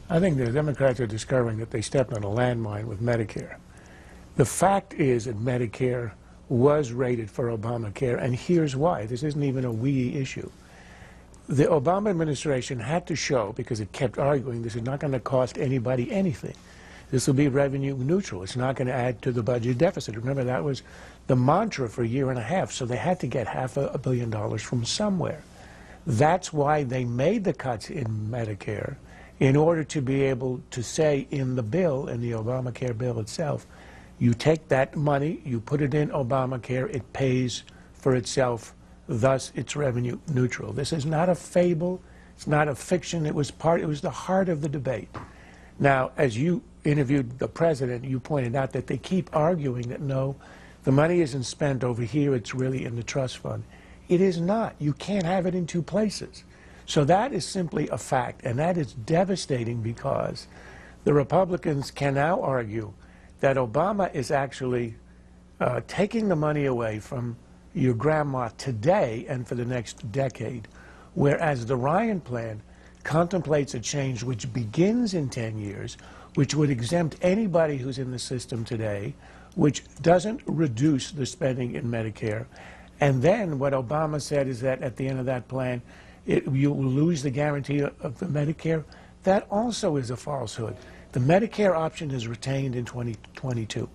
I think the Democrats are discovering that they stepped on a landmine with Medicare. The fact is that Medicare was rated for Obamacare, and here's why. This isn't even a we issue. The Obama administration had to show, because it kept arguing, this is not going to cost anybody anything. This will be revenue neutral. It's not going to add to the budget deficit. Remember, that was the mantra for a year and a half, so they had to get $500 million from somewhere. That's why they made the cuts in Medicare, in order to be able to say in the bill, in the Obamacare bill itself, you take that money, you put it in Obamacare, it pays for itself, thus it's revenue neutral. This is not a fable, it's not a fiction, it was the heart of the debate. Now, as you interviewed the president, you pointed out that they keep arguing that no, the money isn't spent over here, it's really in the trust fund. It is not. You can't have it in two places. So that is simply a fact, and that is devastating because the Republicans can now argue that Obama is actually taking the money away from your grandma today and for the next decade, whereas the Ryan plan contemplates a change which begins in 10 years, which would exempt anybody who's in the system today, which doesn't reduce the spending in Medicare. And then what Obama said is that at the end of that plan, you will lose the guarantee of the Medicare. That also is a falsehood. The Medicare option is retained in 2022.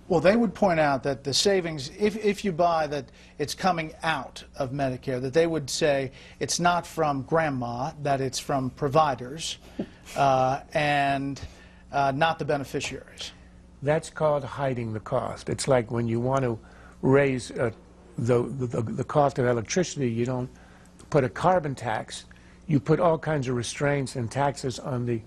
Well, they would point out that the savings, if you buy that it's coming out of Medicare, that they would say it's not from grandma, that it's from providers and not the beneficiaries. That's called hiding the cost. It's like when you want to raise the cost of electricity, you don't put a carbon tax, you put all kinds of restraints and taxes on the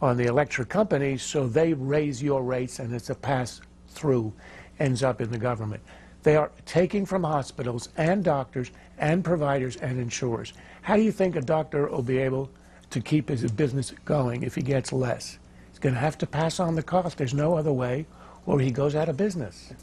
electric companies, so they raise your rates and it's a pass-through, ends up in the government. They are taking from hospitals and doctors and providers and insurers. How do you think a doctor will be able to keep his business going if he gets less? He's going to have to pass on the cost. There's no other way, or he goes out of business.